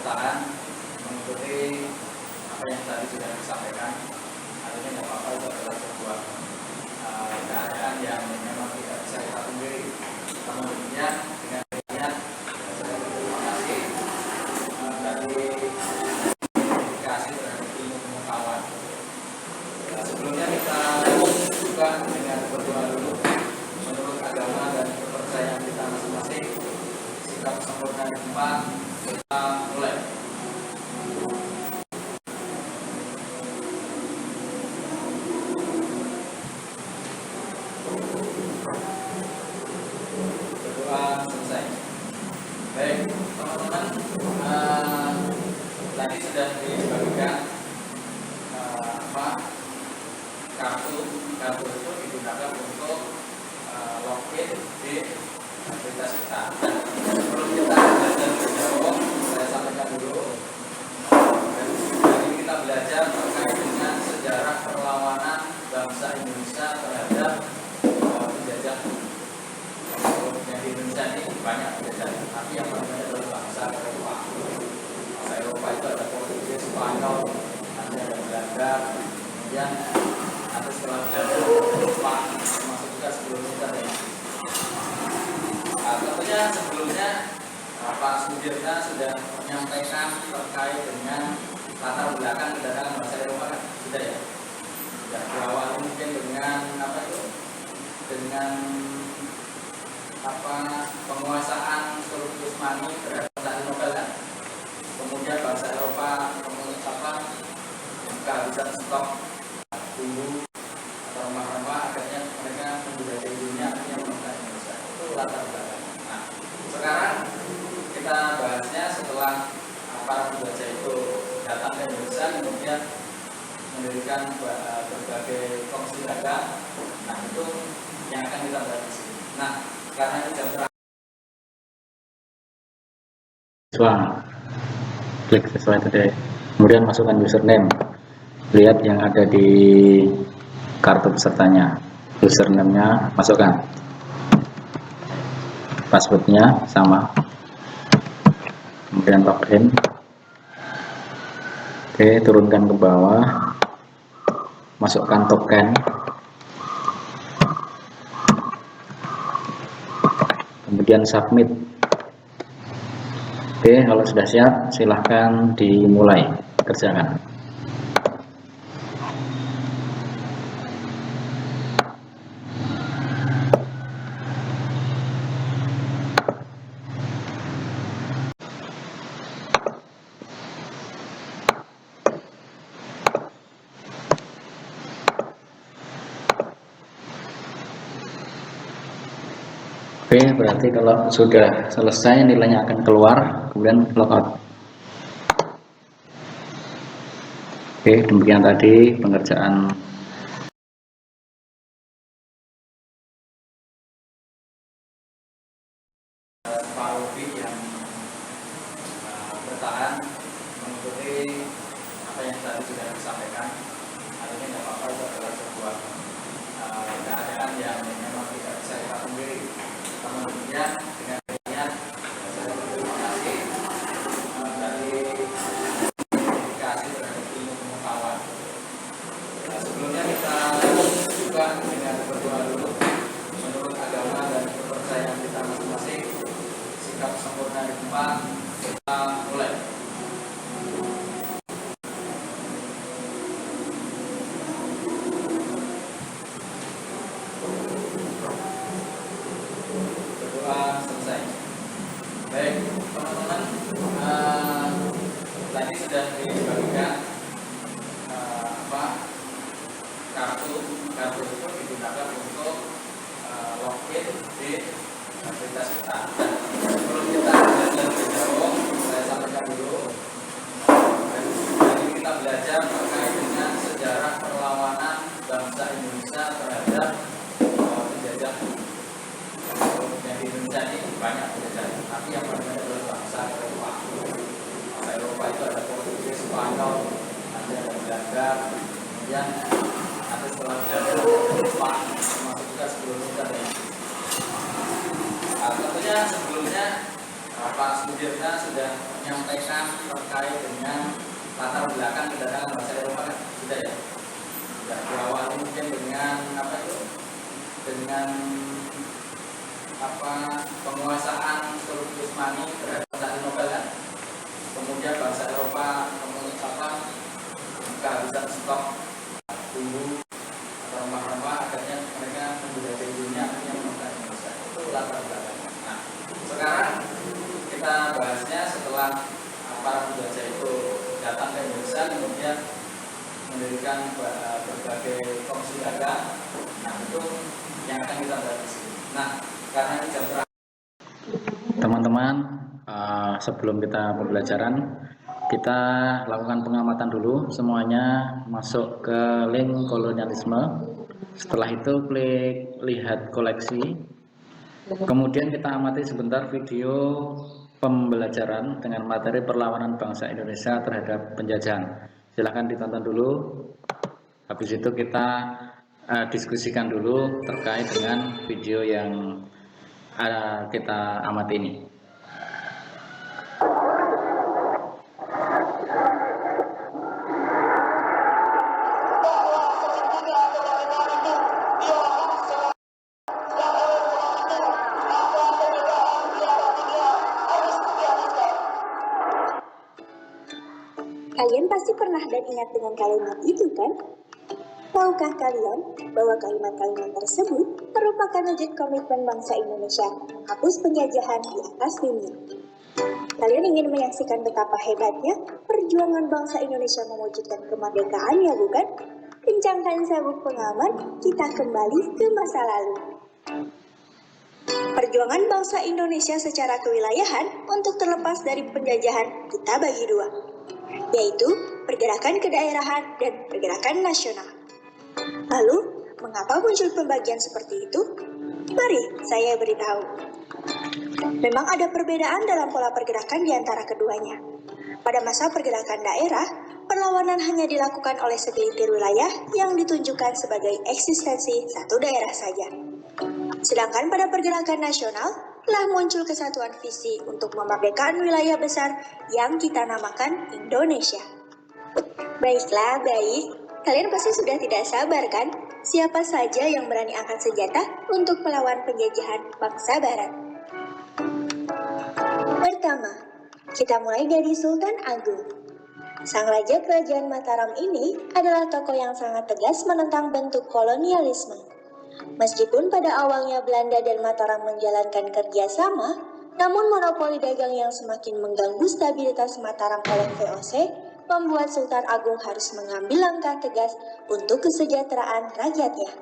bertahan mengikuti apa yang tadi sudah disampaikan. Artinya nggak apa-apa, itu adalah sebuah keadaan yang memang tidak bisa kita pungkiri. Namun demikian, dengan demikian saya berterima kasih dari dedikasi terhadap ilmu pengetahuan. Sebelumnya kita buka dengan berdoa dulu. Menurut agama dan kepercayaan kita masing-masing, sikap sempurna yang keempat, kita mulai. Berdoa selesai. Baik, teman-teman, tadi sudah dibagikan kartu itu digunakan untuk login di aplikasi kita. Sebelum kita belajar lebih jauh, saya sampaikan dulu. Hari ini kita belajar terkait dengan sejarah perlawanan bangsa Indonesia terhadap penjajah. Yang di Indonesia ini banyak penjajah, tapi yang paling banyak adalah bangsa Eropa. Bangsa Eropa itu ada Portugis, Spanyol, nanti ada Belanda, kemudian nanti setelah Belanda ada Jepang, termasuk juga sebelum kita ada tentunya sebelumnya Pak Sudirta sudah menyampaikan terkait dengan latar belakang kedatangan bangsa Eropa, kan? Sudah ya? Sudah berawal mungkin dengan dengan penguasaan Sultan Utsmani terhadap bangsa Nobel, kan? Kemudian bangsa Eropa kehabisan stok bumbu atau rempah-rempah, akhirnya mereka menjajah dunia yang menemukan Indonesia. Itu latar belakang. Nah, sekarang kita bahasnya setelah para penjajah itu datang ke Indonesia, kemudian mendirikan berbagai kongsi dagang. Nah, itu yang akan kita bahas di sini. Nah, karena ini jam terakhir, klik sesuai today, kemudian masukkan username, lihat yang ada di kartu pesertanya, username-nya masukkan, password-nya sama, kemudian login. Oke, turunkan ke bawah, masukkan token, kemudian submit. Oke, kalau sudah siap silahkan dimulai kerjakan. Oke, berarti kalau sudah selesai nilainya akan keluar, kemudian logout. Oke, demikian tadi pengerjaan Pak Robi yang bertahan mengikuti apa yang tadi sudah disampaikan. Artinya nggak apa-apa, itu adalah sebuah keadaan yang memang tidak bisa kita pungkiri. Namun demikian, dengan demikian saya berterima kasih dari dedikasi terhadap ilmu pengetahuan. Sebelumnya kita buka dengan berdoa dulu. Menurut agama dan kepercayaan kita masing-masing, sikap sempurna yang keempat, kita mulai. Berdoa selesai. Baik, teman-teman, tadi sudah dibagikan kartu itu digunakan untuk login di aplikasi kita. Sebelum kita belajar lebih jauh, saya sampaikan dulu. Hari ini kita belajar terkait dengan sejarah perlawanan bangsa Indonesia terhadap penjajah. Yang di Indonesia ini banyak penjajah, tapi yang paling banyak adalah bangsa Eropa. Bangsa Eropa itu ada Portugis, Spanyol, nanti ada Belanda, kemudian nanti setelah Belanda ada Jepang, termasuk juga sebelum kita ada tentunya sebelumnya Pak Sudirta sudah menyampaikan terkait dengan latar belakang kedatangan bahasa Eropa kan? Sudah ya? Sudah diawali mungkin dengan apa itu? Dengan penguasaan Turki Utsmani terhadap Konstantinopel kan? Kemudian bangsa Eropa kehabisan stok bumbu atau rempah-rempah, akhirnya mereka menjelajahi dunia, akhirnya menemukan Indonesia. Itu latar belakangnya. Nah, sekarang kita bahasnya setelah para penjajah itu datang ke Indonesia, kemudian mendirikan berbagai komisi dagang. Nah, itu yang akan kita bahas di sini. Nah, karena ini jam terakhir. Teman-teman, sebelum kita pembelajaran, kita lakukan pengamatan dulu, semuanya masuk ke link kolonialisme. Setelah itu klik lihat koleksi, kemudian kita amati sebentar video pembelajaran dengan materi perlawanan bangsa Indonesia terhadap penjajahan. Silahkan ditonton dulu, habis itu kita diskusikan dulu terkait dengan video yang kita amati ini. Kalian pasti pernah dan ingat dengan kalimat itu kan? Tahukah kalian bahwa kalimat-kalimat tersebut merupakan wujud komitmen bangsa Indonesia menghapus penjajahan di atas dunia? Kalian ingin menyaksikan betapa hebatnya perjuangan bangsa Indonesia mewujudkan kemerdekaannya, bukan? Kencangkan sabuk pengaman, kita kembali ke masa lalu. Perjuangan bangsa Indonesia secara kewilayahan untuk terlepas dari penjajahan kita bagi dua, yaitu pergerakan kedaerahan dan pergerakan nasional. Lalu, mengapa muncul pembagian seperti itu? Mari saya beritahu. Memang ada perbedaan dalam pola pergerakan di antara keduanya. Pada masa pergerakan daerah, perlawanan hanya dilakukan oleh segelintir wilayah yang ditunjukkan sebagai eksistensi satu daerah saja. Sedangkan pada pergerakan nasional, telah muncul kesatuan visi untuk memerdekakan wilayah besar yang kita namakan Indonesia. Baiklah, baik. Kalian pasti sudah tidak sabar kan? Siapa saja yang berani angkat senjata untuk melawan penjajahan bangsa Barat? Pertama, kita mulai dari Sultan Agung. Sang Raja Kerajaan Mataram ini adalah tokoh yang sangat tegas menentang bentuk kolonialisme. Meskipun pada awalnya Belanda dan Mataram menjalankan kerjasama, namun monopoli dagang yang semakin mengganggu stabilitas Mataram oleh VOC membuat Sultan Agung harus mengambil langkah tegas untuk kesejahteraan rakyatnya.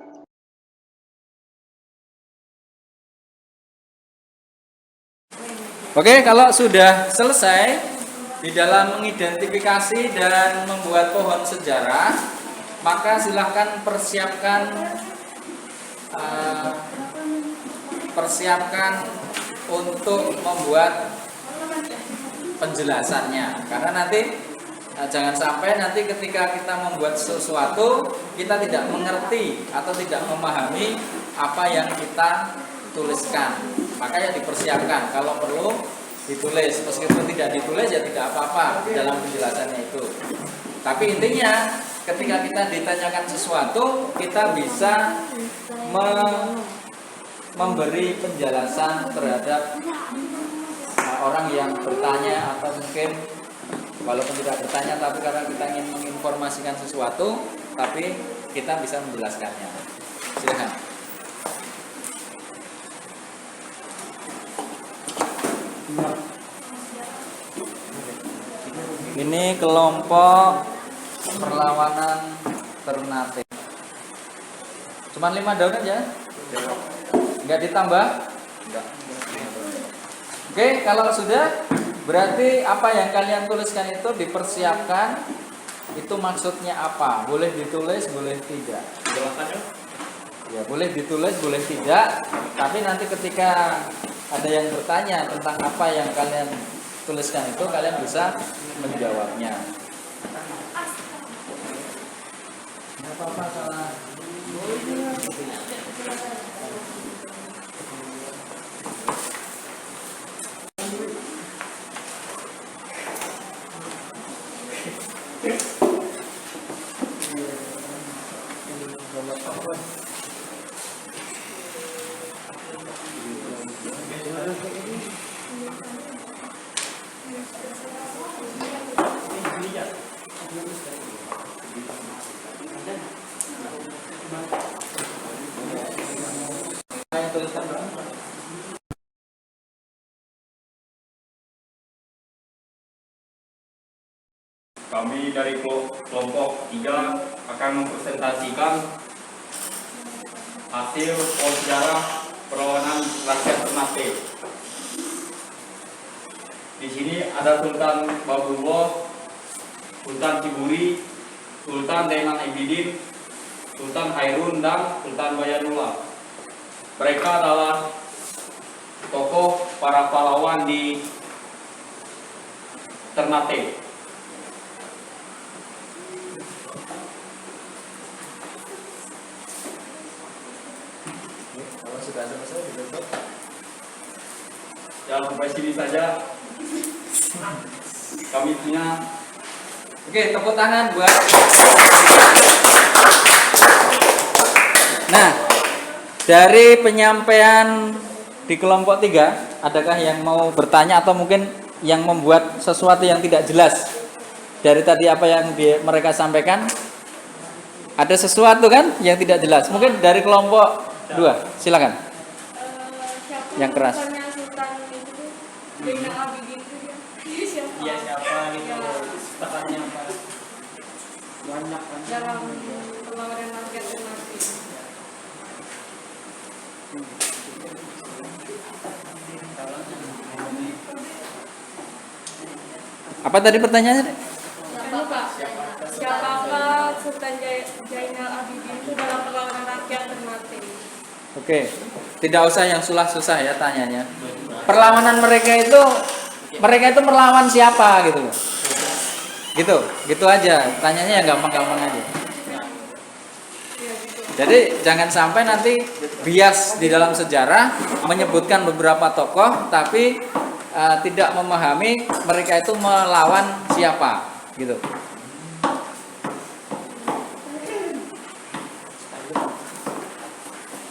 Oke, kalau sudah selesai di dalam mengidentifikasi dan membuat pohon sejarah, maka silahkan persiapkan untuk membuat penjelasannya, karena nanti jangan sampai nanti ketika kita membuat sesuatu kita tidak mengerti atau tidak memahami apa yang kita tuliskan, maka ya dipersiapkan, kalau perlu ditulis, meskipun tidak ditulis ya tidak apa-apa di dalam penjelasannya itu. Tapi intinya ketika kita ditanyakan sesuatu, kita bisa memberi penjelasan terhadap orang yang bertanya, atau mungkin walaupun tidak bertanya tapi karena kita ingin menginformasikan sesuatu, tapi kita bisa menjelaskannya. Silakan. Ini kelompok perlawanan Ternate. Cuman 5 daun aja? Enggak ditambah? Enggak. Oke, kalau sudah, berarti apa yang kalian tuliskan itu dipersiapkan. Itu maksudnya apa? Boleh ditulis, boleh tidak. Jawabannya? Ya, boleh ditulis, boleh tidak. Tapi nanti ketika ada yang bertanya tentang apa yang kalian tuliskan itu, kalian bisa menjawabnya. Nggak apa-apa salah. Kami dari kelompok 3 akan mempresentasikan hasil sejarah perlawanan rakyat Ternate. Di sini ada Sultan Babullah, Sultan Ciburi, Sultan Zainal Abidin, Sultan Hairun, dan Sultan Bayanullah. Mereka adalah tokoh para pahlawan di Ternate. Kalau sudah selesai ditutup. Ya, sampai sini saja kami punya. Oke, tepuk tangan buat. Nah, dari penyampaian di kelompok 3, adakah yang mau bertanya atau mungkin yang membuat sesuatu yang tidak jelas dari tadi apa yang mereka sampaikan? Ada sesuatu kan yang tidak jelas? Mungkin dari kelompok 2, silakan. Yang keras. Sultan itu Zainal Abidin itu dia siapa? Dia siapa gitu, tepatnya apa? Banyak kan. Dalam perlawanan rakyat Ternate. Apa tadi pertanyaannya? Siapakah Sultan Zainal Abidin itu dalam perlawanan rakyat Ternate? Oke, tidak usah yang susah-susah ya tanyanya. Perlawanan mereka itu melawan siapa gitu? Gitu aja. Tanyanya yang gampang-gampang aja. Jadi jangan sampai nanti bias di dalam sejarah menyebutkan beberapa tokoh tapi tidak memahami mereka itu melawan siapa gitu.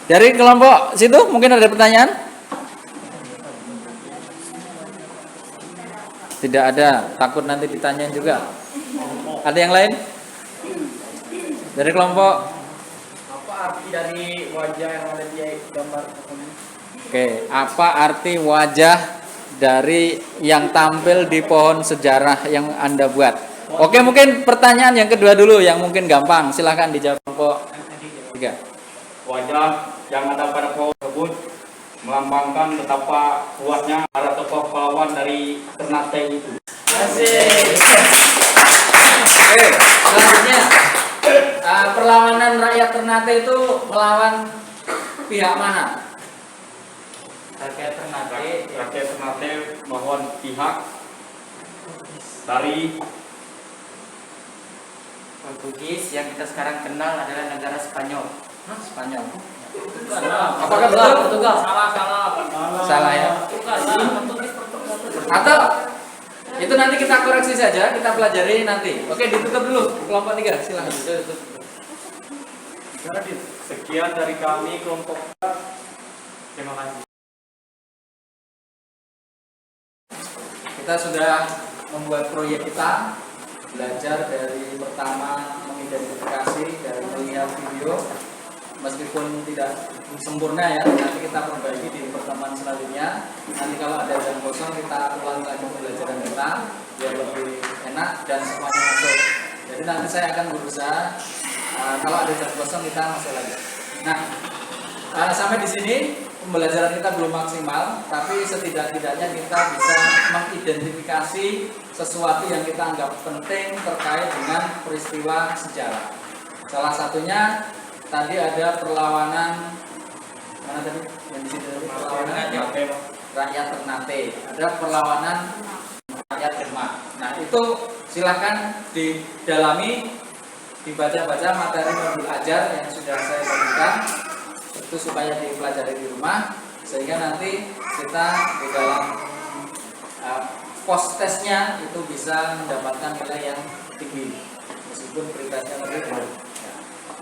Dari kelompok situ mungkin ada pertanyaan? Tidak ada, takut nanti ditanyain juga. Ada yang lain? Dari kelompok? Apa arti dari wajah yang ada di gambar ini? Oke, apa arti wajah dari yang tampil di pohon sejarah yang Anda buat? Oke, mungkin pertanyaan yang kedua dulu yang mungkin gampang. Silahkan dijawab kelompok 3. Wajah yang ada pada pohon tersebut melambangkan betapa kuatnya para tokoh pahlawan dari Ternate itu. Asik. Oke, selanjutnya perlawanan rakyat Ternate itu melawan pihak mana? Rakyat Ternate. Rakyat Ternate melawan pihak dari Portugis yang kita sekarang kenal adalah negara Spanyol. Spanyol. Apakah betul? Portugal. Salah ya? Atau itu nanti kita koreksi saja, kita pelajari nanti. Oke, ditutup dulu kelompok 3, silahkan. sekian dari kami kelompok. Terima kasih. Kita sudah membuat proyek kita, belajar dari pertama mengidentifikasi, dari melihat video, meskipun tidak sempurna ya, nanti kita perbaiki di pertemuan selanjutnya. Nanti kalau ada jam kosong kita ulangi lagi pembelajaran kita biar lebih enak dan semuanya masuk. Jadi nanti saya akan berusaha kalau ada jam kosong kita masuk lagi. Nah, sampai di sini pembelajaran kita belum maksimal, tapi setidak-tidaknya kita bisa mengidentifikasi sesuatu yang kita anggap penting terkait dengan peristiwa sejarah. Salah satunya tadi ada perlawanan mana tadi? Yang di sini tadi perlawanan rakyat Ternate. Ada perlawanan rakyat Demak. Nah, itu silahkan didalami, dibaca-baca materi modul ajar yang sudah saya bagikan. Itu supaya dipelajari di rumah sehingga nanti kita di dalam post testnya itu bisa mendapatkan nilai yang tinggi meskipun beritanya rendah.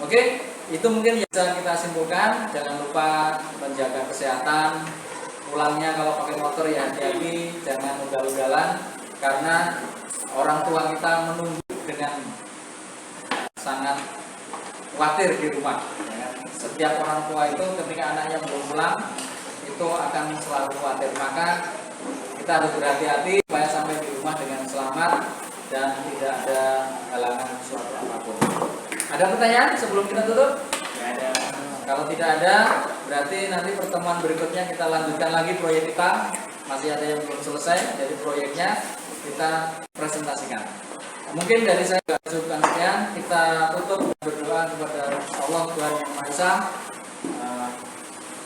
Oke, itu mungkin bisa kita simpulkan. Jangan lupa menjaga kesehatan. Pulangnya kalau pakai motor ya hati-hati, jangan ugal-ugalan karena orang tua kita menunggu dengan sangat khawatir di rumah. Setiap orang tua itu ketika anaknya belum pulang itu akan selalu khawatir. Maka kita harus berhati-hati supaya sampai di rumah dengan selamat dan tidak ada Ada pertanyaan sebelum kita tutup? Kalau tidak ada, berarti nanti pertemuan berikutnya kita lanjutkan lagi proyek kita. Masih ada yang belum selesai, jadi proyeknya kita presentasikan. Mungkin dari saya cukupkan sekian. Kita tutup berdoa kepada Allah Tuhan Yang Maha Esa.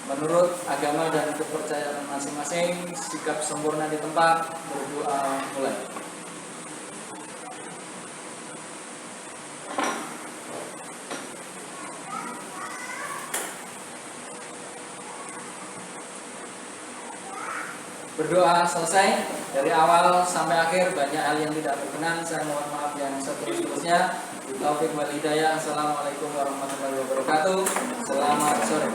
Menurut agama dan kepercayaan masing-masing, sikap sempurna di tempat, berdoa mulai. Berdoa selesai, dari awal sampai akhir banyak hal yang tidak berkenan. Saya mohon maaf yang seterus-terusnya. Taufik wal hidayah. Assalamualaikum warahmatullahi wabarakatuh. Selamat sore.